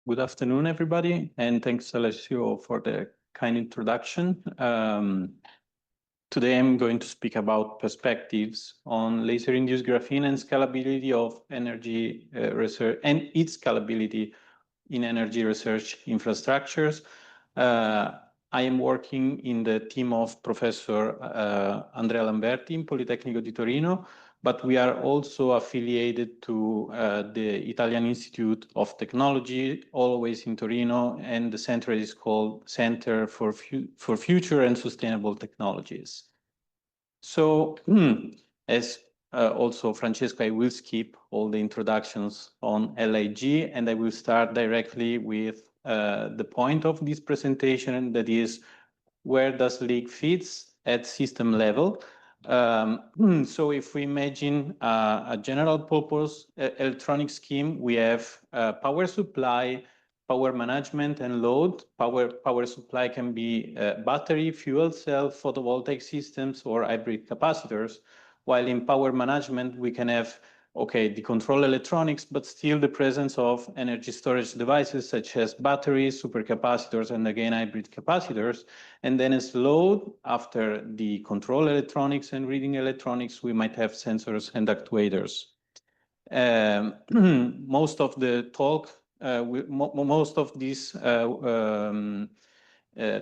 Good afternoon, everybody, and thanks, Alessio, for the kind introduction. Today, I'm going to speak about perspectives on laser-induced graphene and scalability of energy research and its scalability in energy research infrastructures. I am working in the team of Professor Andrea Lamberti in Polytechnic di Torino, but we are also affiliated to the Italian Institute of Technology, always in Torino, and the center is called Center for Future and Sustainable Technologies. So, as also Francesco, I will skip all the introductions on LIG, and I will start directly with the point of this presentation, that is, where does LIG fits at system level? So if we imagine a general purpose electronic scheme, we have power supply, power management, and load. Power supply can be battery, fuel cell, photovoltaic systems, or hybrid capacitors, while in power management, we can have the control electronics, but still the presence of energy storage devices such as batteries, supercapacitors, and again, hybrid capacitors. And then as load, after the control electronics and reading electronics, we might have sensors and actuators. Most of the talk, most of this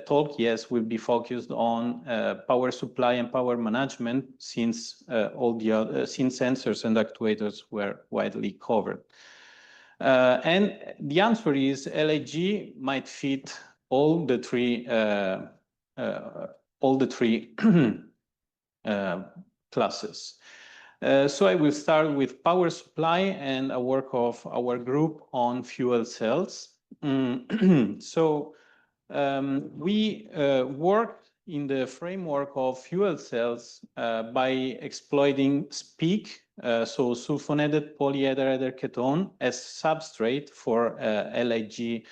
talk, yes, will be focused on power supply and power management, since all the other sensors and actuators were widely covered. And the answer is LIG might fit all the three classes. So I will start with power supply and a work of our group on fuel cells. We worked in the framework of fuel cells by exploiting SPEAK, so sulfonated polyether ketone, as substrate for LIG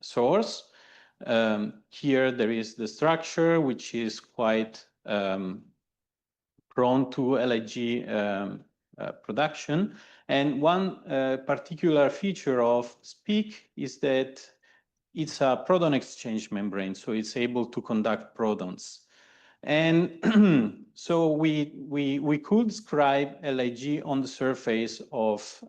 source. Here there is the structure, which is quite prone to LIG production. And one particular feature of SPEAK is that it's a proton exchange membrane, so it's able to conduct protons. And so we could describe LIG on the surface of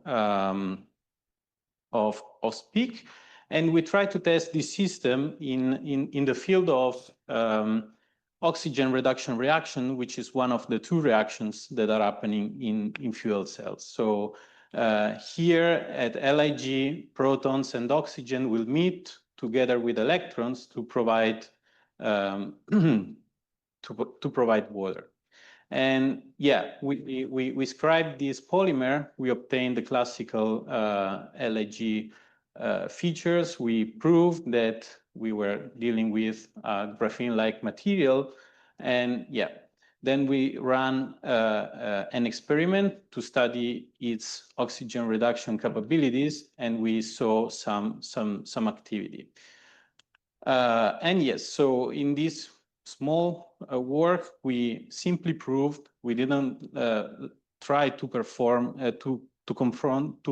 SPEAK, and we try to test this system in the field of oxygen reduction reaction, which is one of the two reactions that are happening in fuel cells. So here at LIG, protons and oxygen will meet together with electrons to provide provide water. And yeah, we described this polymer. We obtained the classical LIG features. We proved that we were dealing with a graphene-like material, and yeah, then we ran an experiment to study its oxygen reduction capabilities, and we saw some activity. And yes, so in this small work, we simply proved, we didn't try to perform to confront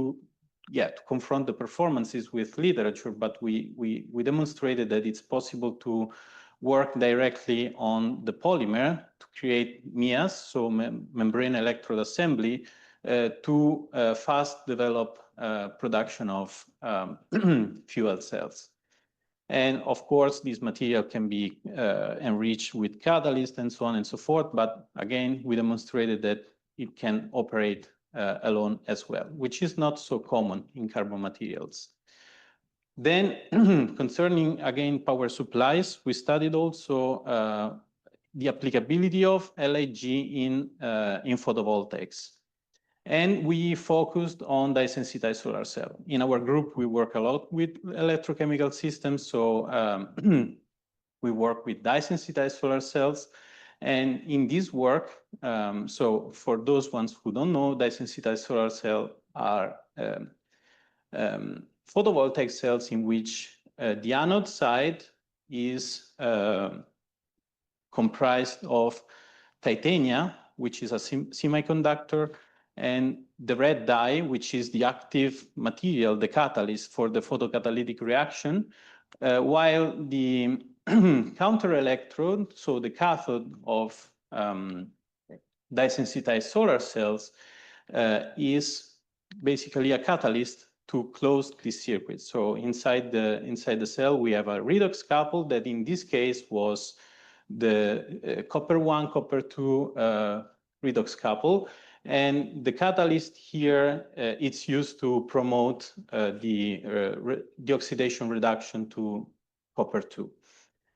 the performances with literature, but we demonstrated that it's possible to work directly on the polymer to create MEAs, so membrane electrode assembly, to fast develop production of fuel cells. And of course, this material can be enriched with catalyst and so on and so forth. But again, we demonstrated that it can operate alone as well, which is not so common in carbon materials. Then concerning, again, power supplies, we studied also the applicability of LIG in photovoltaics. And we focused on dye-sensitized solar cell. In our group, we work a lot with electrochemical systems. So we work with dye-sensitized solar cells. And in this work, so for those ones who don't know, dye-sensitized solar cells are photovoltaic cells in which the anode side is comprised of titania, which is a semiconductor, and the red dye, which is the active material, the catalyst for the photocatalytic reaction, while the counter electrode, so the cathode of dye-sensitized solar cells, is basically a catalyst to close this circuit. So inside the cell, we have a redox couple that in this case was the copper 1, copper 2 redox couple. And the catalyst here, it's used to promote the oxidation reduction to copper 2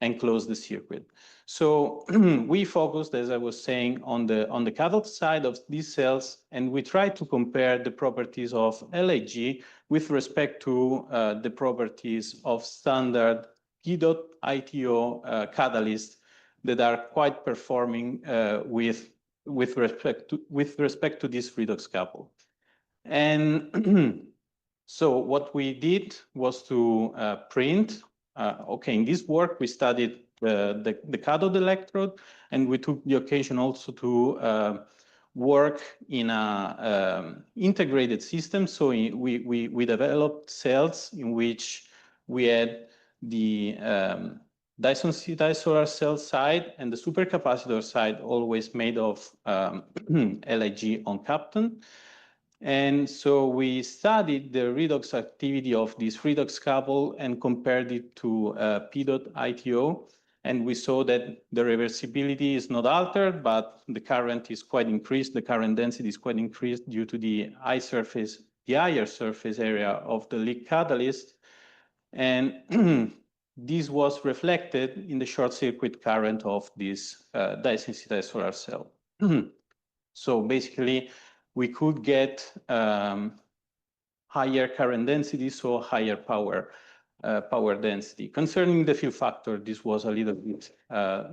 and close the circuit. So we focused, as I was saying, on the cathode side of these cells, and we tried to compare the properties of LIG with respect to the properties of standard P.ITO catalysts that are quite performing with respect to this redox couple. And so what we did was to print. Okay, in this work, we studied the cathode electrode, and we took the occasion also to work in a integrated system. So we developed cells in which we had the dye-sensitized solar cell side and the supercapacitor side always made of LIG on Captain. And so we studied the redox activity of this redox couple and compared it to P.ITO. And we saw that the reversibility is not altered, but the current is quite increased. The current density is quite increased due to the higher surface area of the leak catalyst. And this was reflected in the short circuit current of this dye-sensitized solar cell. So basically, we could get higher current density, so higher power density. Concerning the fill factor, this was a little bit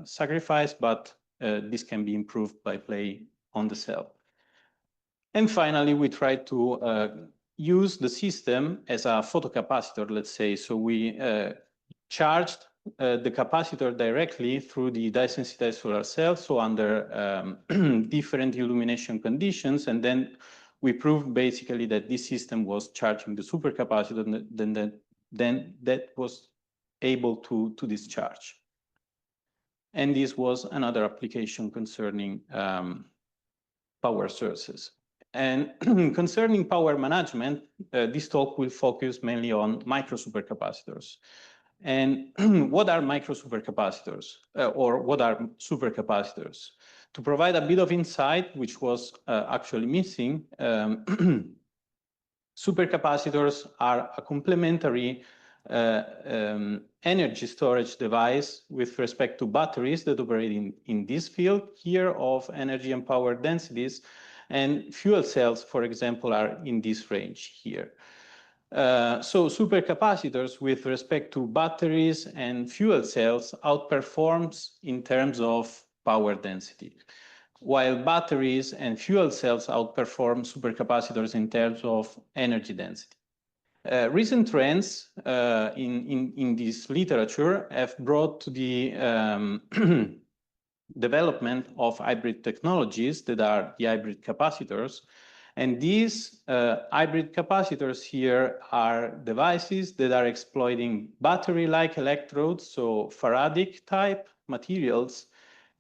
sacrificed, but this can be improved by play on the cell. And finally, we tried to use the system as a photocapacitor, let's say. So we charged the capacitor directly through the dye-sensitized solar cell, so under different illumination conditions, and then we proved basically that this system was charging the supercapacitor, and then that was able to discharge. And this was another application concerning power sources. And concerning power management, this talk will focus mainly on micro supercapacitors. And what are micro supercapacitors, or what are supercapacitors? To provide a bit of insight, which was actually missing, supercapacitors are a complementary energy storage device with respect to batteries that operate in this field here of energy and power densities, and fuel cells, for example, are in this range here. So supercapacitors with respect to batteries and fuel cells outperforms in terms of power density, while batteries and fuel cells outperform supercapacitors in terms of energy density. Recent trends in this literature have brought to the development of hybrid technologies that are the hybrid capacitors. And these hybrid capacitors here are devices that are exploiting battery-like electrodes, so Faradic type materials,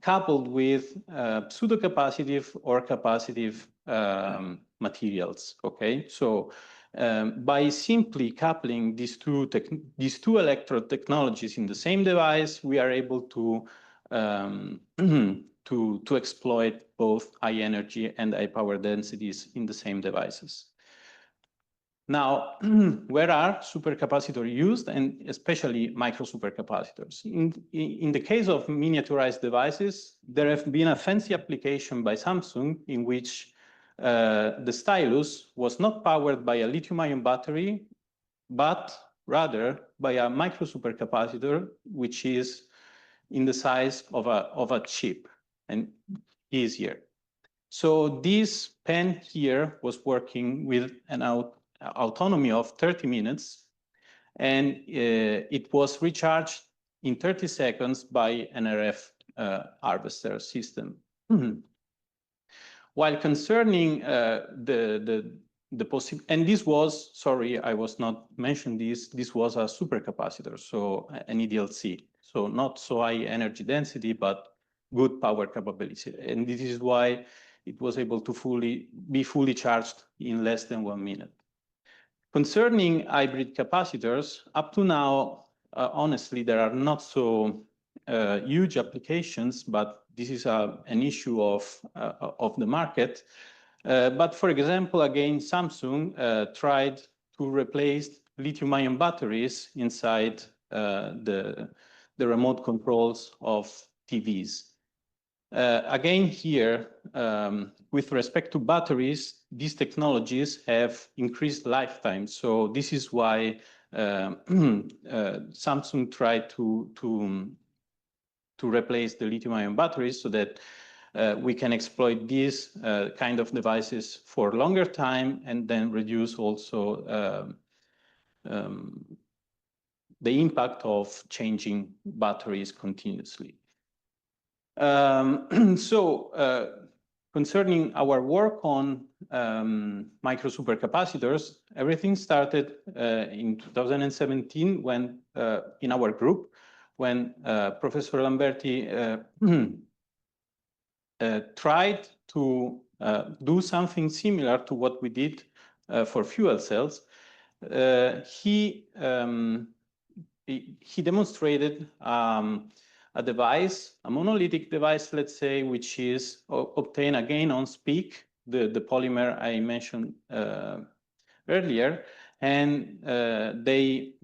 coupled with pseudocapacitive or capacitive materials, okay? So by simply coupling these two electrode technologies in the same device, we are able to exploit both high energy and high power densities in the same devices. Now, where are supercapacitors used, and especially micro supercapacitors? In the case of miniaturized devices, there have been a fancy application by Samsung in which the stylus was not powered by a lithium-ion battery, but rather by a micro supercapacitor, which is in the size of a chip and easier. So this pen here was working with an autonomy of 30 minutes, and it was recharged in 30 seconds by an RF harvester system. While concerning the possible, and this was, sorry, I was not mentioned this was a supercapacitor, so an EDLC, so not so high energy density, but good power capability. And this is why it was able to be fully charged in less than 1 minute. Concerning hybrid capacitors, up to now, honestly, there are not so huge applications, but this is an issue of the market. But for example, again, Samsung tried to replace lithium-ion batteries inside the remote controls of TVs. Again, here, with respect to batteries, these technologies have increased lifetime. So this is why Samsung tried to replace the lithium-ion batteries so that we can exploit these kind of devices for longer time and then reduce also the impact of changing batteries continuously. Concerning our work on micro supercapacitors, everything started in 2017 when in our group, when Professor Lamberti tried to do something similar to what we did for fuel cells. He demonstrated a device, a monolithic device, let's say, which is obtained again on SPEAK, the polymer I mentioned earlier, and they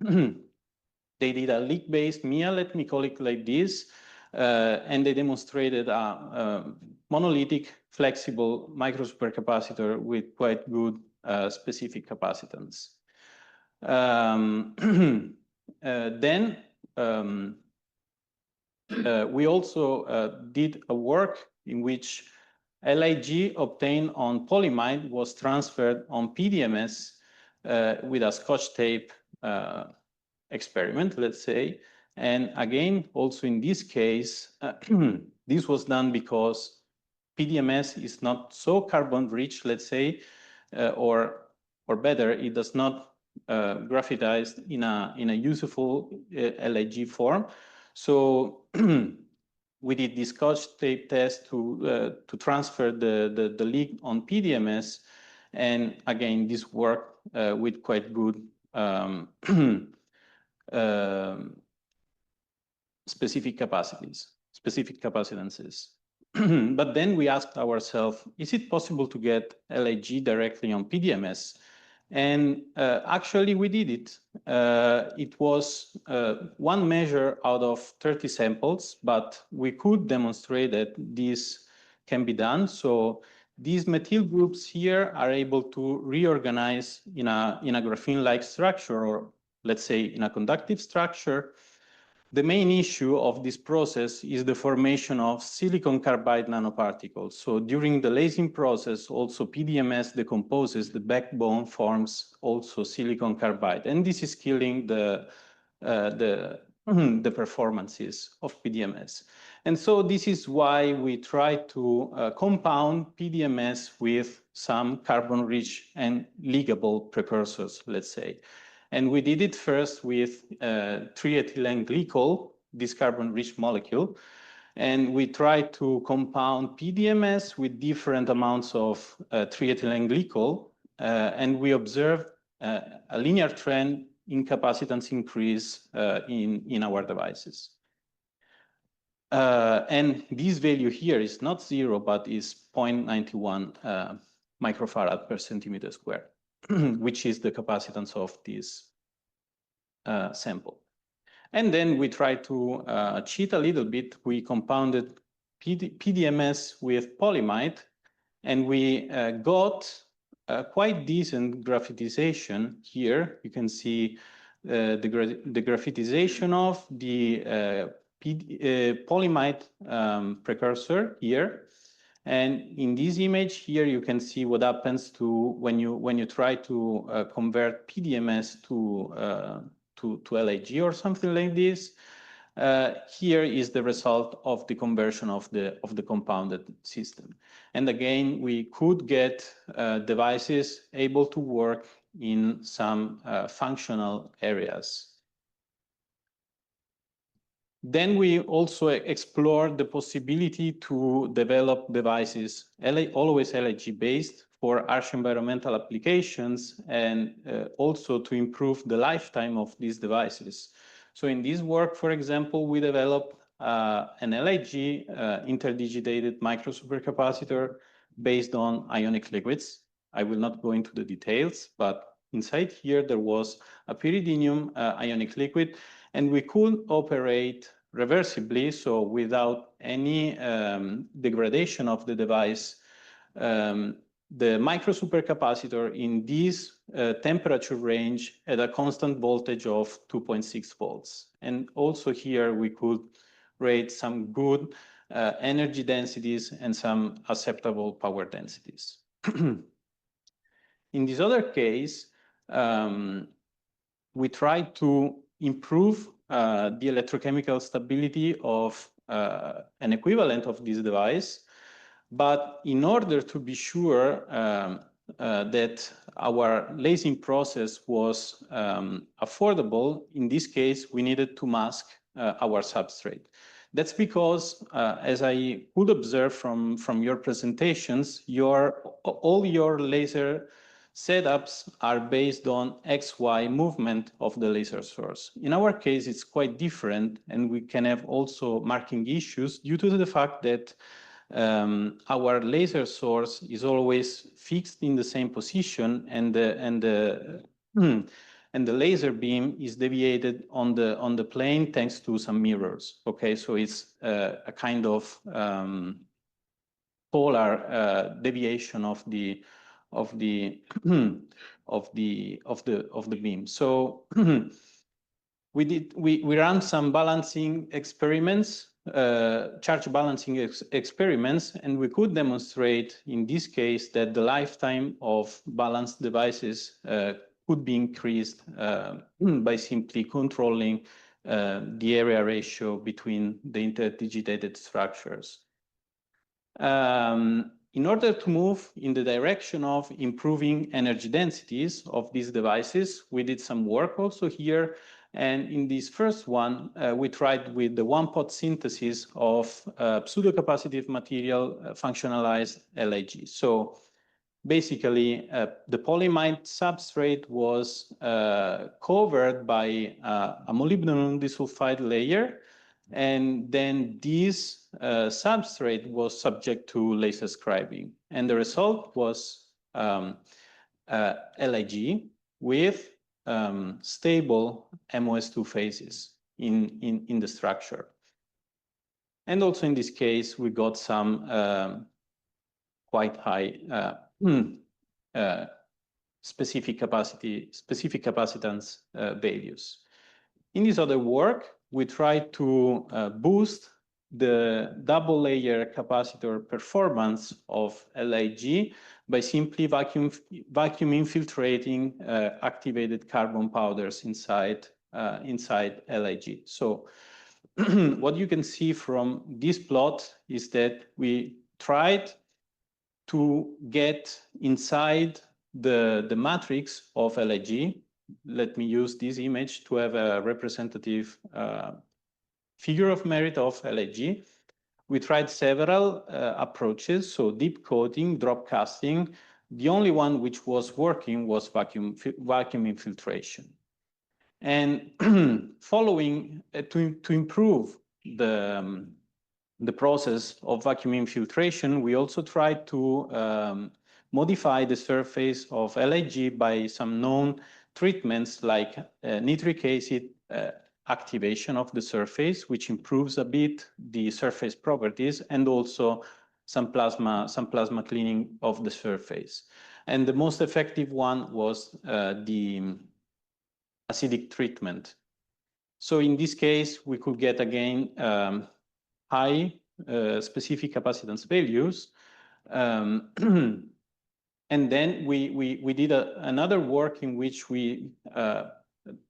did a leak-based MIA, let me call it like this, and they demonstrated a monolithic, flexible micro supercapacitor with quite good specific capacitance. We also did a work in which LIG obtained on polyimide was transferred on PDMS with a Scotch tape experiment, let's say. And again, also in this case, this was done because PDMS is not so carbon rich, let's say, or better, it does not graphitize in a useful LIG form. So we did this Scotch tape test to transfer the leak on PDMS, and again, this worked with quite good specific capacitances. But then we asked ourselves, is it possible to get LIG directly on PDMS? And actually we did it. It was one measure out of 30 samples, but we could demonstrate that this can be done. So these methyl groups here are able to reorganize in a graphene-like structure, or let's say in a conductive structure. The main issue of this process is the formation of silicon carbide nanoparticles. So during the lasing process, also PDMS decomposes, the backbone forms also silicon carbide. And this is killing the performances of PDMS. And so this is why we try to compound PDMS with some carbon-rich and ligable precursors, let's say. And we did it first with 3-ethylene glycol, this carbon-rich molecule. And we tried to compound PDMS with different amounts of 3-ethylene glycol. And we observed a linear trend in capacitance increase in our devices. And this value here is not 0, but is 0.91 microfarad per centimeter square. Which is the capacitance of this sample. And then we tried to cheat a little bit. We compounded PDMS with polyimide, and we got quite decent graphitization here. You can see the graphitization of the polyimide precursor here. And in this image here, you can see what happens to when you try to convert PDMS to LIG or something like this. here is the result of the conversion of the compounded system. And again, we could get devices able to work in some functional areas. Then we also explored the possibility to develop devices always LIG based for harsh environmental applications, and also to improve the lifetime of these devices. So in this work, for example, we developed an LIG interdigitated micro supercapacitor based on ionic liquids. I will not go into the details, but inside here there was a pyridinium ionic liquid, and we could operate reversibly, so without any degradation of the device, the micro supercapacitor in this temperature range at a constant voltage of 2.6 volts. And also here we could rate some good energy densities and some acceptable power densities. In this other case, we tried to improve the electrochemical stability of an equivalent of this device. But in order to be sure that our lasing process was affordable, in this case, we needed to mask our substrate. That's because, as I could observe from your presentations, all your laser setups are based on XY movement of the laser source. In our case, it's quite different, and we can have also marking issues due to the fact that our laser source is always fixed in the same position, and the laser beam is deviated on the plane thanks to some mirrors. Okay, so it's a kind of polar deviation of the beam. So we ran some balancing experiments, charge balancing experiments, and we could demonstrate in this case that the lifetime of balanced devices could be increased by simply controlling the area ratio between the interdigitated structures. In order to move in the direction of improving energy densities of these devices, we did some work also here. And in this first one, we tried with the one-pot synthesis of pseudocapacitive material functionalized LIG. So basically, the polyimide substrate was covered by a molybdenum disulfide layer. And then this substrate was subject to laser scribing. And the result was LIG with stable MOS2 phases in the structure. And also in this case, we got some quite high specific capacitance values. In this other work, we tried to boost the double layer capacitor performance of LIG by simply vacuum infiltrating activated carbon powders inside LIG. So what you can see from this plot is that we tried to get inside the matrix of LIG. Let me use this image to have a representative figure of merit of LIG. We tried several approaches, so deep coating, drop casting. The only one which was working was vacuum infiltration. And following to improve the process of vacuum infiltration, we also tried to modify the surface of LIG by some known treatments like nitric acid activation of the surface, which improves a bit the surface properties, and also some plasma cleaning of the surface. And the most effective one was the acidic treatment. So in this case, we could get again high specific capacitance values. And then we did another work in which we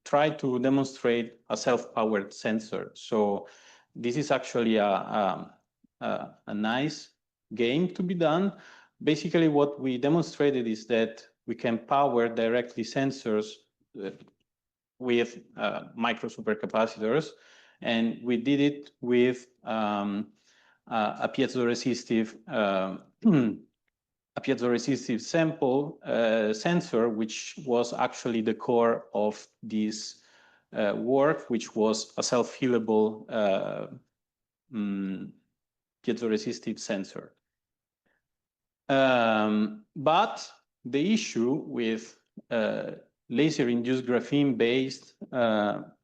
try to demonstrate a self-powered sensor. So this is actually a nice game to be done. Basically, what we demonstrated is that we can power directly sensors with micro supercapacitors, and we did it with a piezoresistive a piezoresistive sample sensor, which was actually the core of this work, which was a self-healable piezoresistive sensor. But the issue with laser-induced graphene-based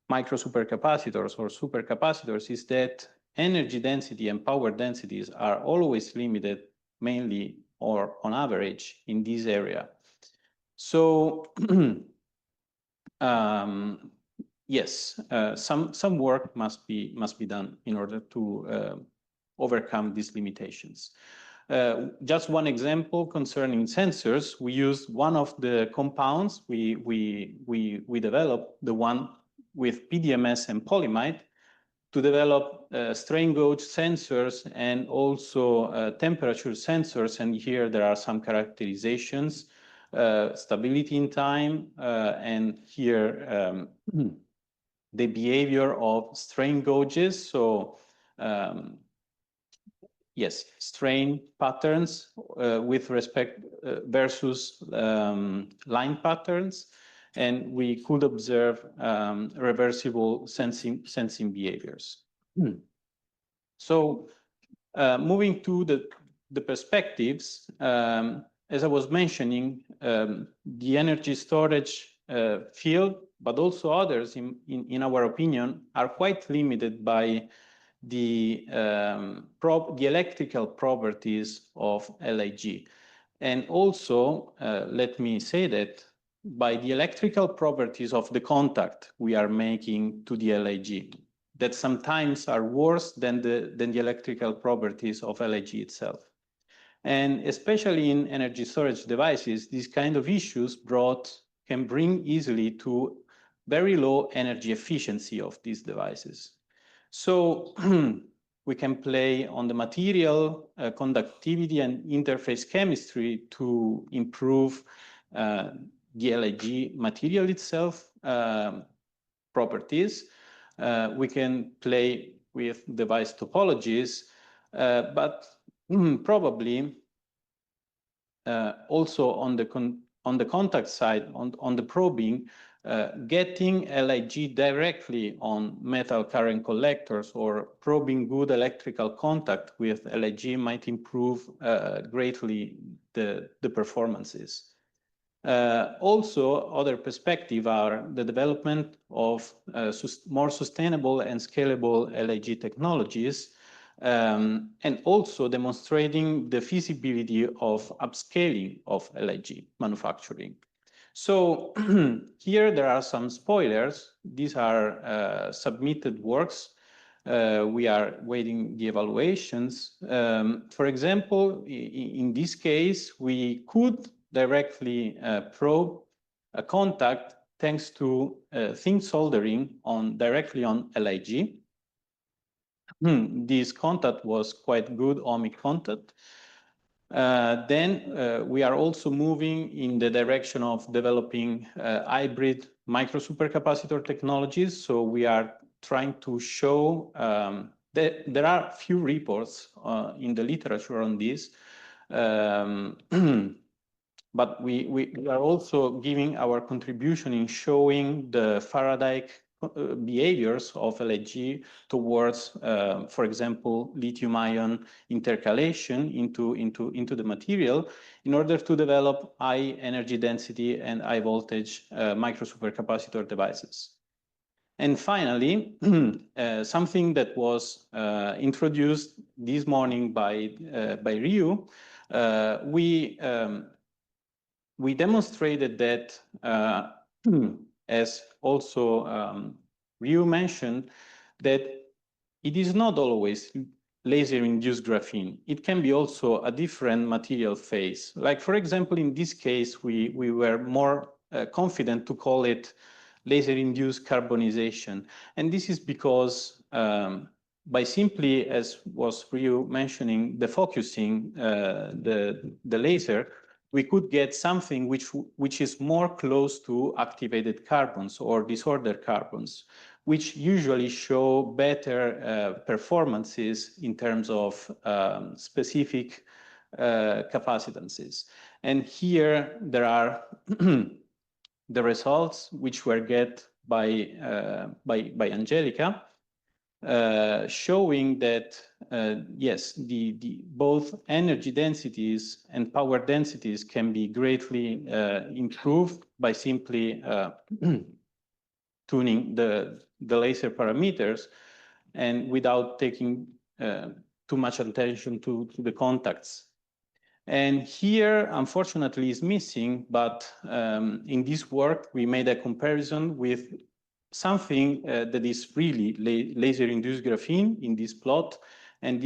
micro supercapacitors or supercapacitors is that energy density and power densities are always limited mainly or on average in this area. So yes, some work must be done in order to overcome these limitations. Just one example concerning sensors, we used one of the compounds we developed, the one with PDMS and polyimide, to develop strain gauge sensors and also temperature sensors. And here there are some characterizations, stability in time, and here the behavior of strain gauges. So yes, strain patterns with respect versus line patterns. And we could observe reversible sensing behaviors. So moving to the perspectives, as I was mentioning, the energy storage field, but also others, in our opinion, are quite limited by the electrical properties of LIG. And also, let me say that by the electrical properties of the contact we are making to the LIG, that sometimes are worse than the electrical properties of LIG itself. And especially in energy storage devices, these kind of issues can bring easily to very low energy efficiency of these devices. So we can play on the material, conductivity, and interface chemistry to improve the LIG material itself properties. We can play with device topologies, but probably also on the contact side, on the probing, getting LIG directly on metal current collectors or probing good electrical contact with LIG might improve greatly the performances. Also, other perspectives are the development of more sustainable and scalable LIG technologies, and also demonstrating the feasibility of upscaling of LIG manufacturing. So here there are some spoilers. These are submitted works. We are waiting the evaluations. For example, in this case, we could directly probe a contact thanks to thin soldering directly on LIG. This contact was quite good ohmic contact. Then we are also moving in the direction of developing hybrid micro supercapacitor technologies. So we are trying to show that there are few reports in the literature on this. But we are also giving our contribution in showing the Faraday behaviors of LIG towards, for example, lithium-ion intercalation into the material in order to develop high energy density and high voltage micro supercapacitor devices. And finally, something that was introduced this morning by Ryu, we demonstrated that, as also Ryu mentioned, that it is not always laser-induced graphene. It can be also a different material phase. Like, for example, in this case, we were more confident to call it laser-induced carbonization. And this is because by simply, as was Ryu mentioning, defocusing the laser, we could get something which is more close to activated carbons or disordered carbons, which usually show better performances in terms of specific capacitances. And here there are the results which were get by Angelica, showing that yes, both energy densities and power densities can be greatly improved by simply tuning the laser parameters and without taking too much attention to the contacts. And here, unfortunately, is missing, but in this work, we made a comparison with something that is really laser-induced graphene in this plot, and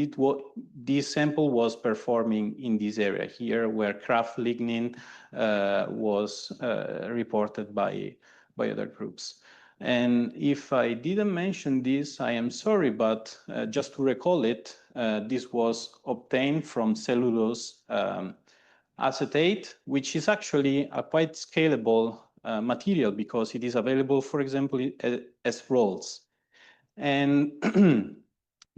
this sample was performing in this area here, where craft lignin was reported by other groups. And if I didn't mention this, I am sorry, but just to recall it, this was obtained from cellulose acetate, which is actually a quite scalable material because it is available, for example, as rolls. And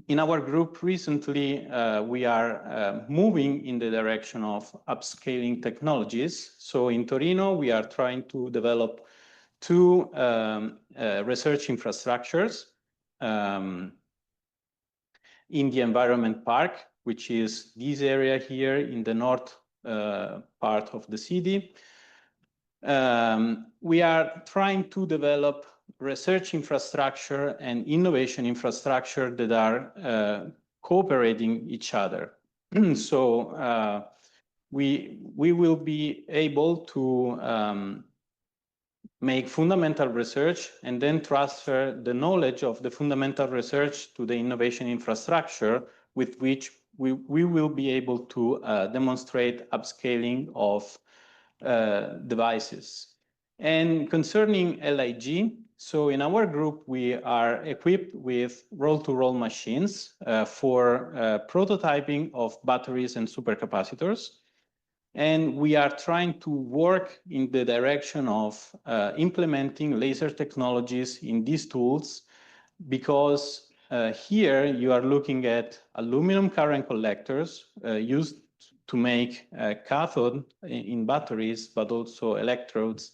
in our group recently, we are moving in the direction of upscaling technologies. So in Torino, we are trying to develop two research infrastructures in the environment park, which is this area here in the north part of the city. We are trying to develop research infrastructure and innovation infrastructure that are cooperating each other. So we will be able to make fundamental research and then transfer the knowledge of the fundamental research to the innovation infrastructure with which we will be able to demonstrate upscaling of devices. And concerning LIG, so in our group, we are equipped with roll-to-roll machines for prototyping of batteries and supercapacitors. And we are trying to work in the direction of implementing laser technologies in these tools, because here you are looking at aluminum current collectors used to make cathode in batteries, but also electrodes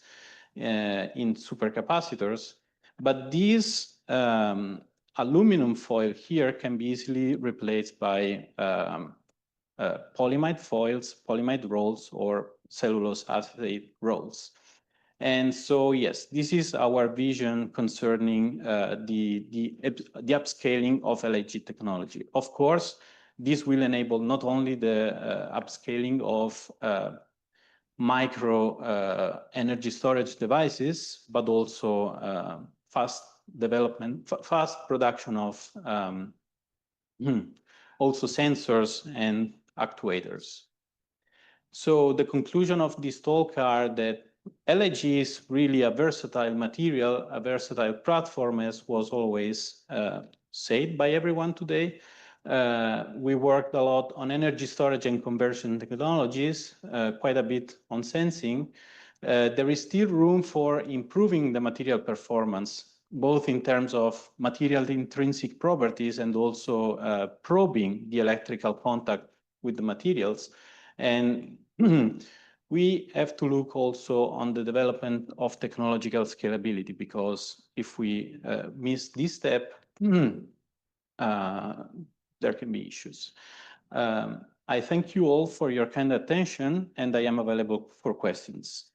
in supercapacitors. But these aluminum foil here can be easily replaced by polyimide foils, polyimide rolls, or cellulose acetate rolls. And so, yes, this is our vision concerning the upscaling of LIG technology. Of course, this will enable not only the upscaling of micro energy storage devices, but also fast development, fast production of also sensors and actuators. So the conclusion of this talk are that LIG is really a versatile material, a versatile platform, as was always said by everyone today. We worked a lot on energy storage and conversion technologies, quite a bit on sensing. There is still room for improving the material performance, both in terms of material intrinsic properties and also probing the electrical contact with the materials. And we have to look also on the development of technological scalability, because if we miss this step, there can be issues. I thank you all for your kind attention, and I am available for questions.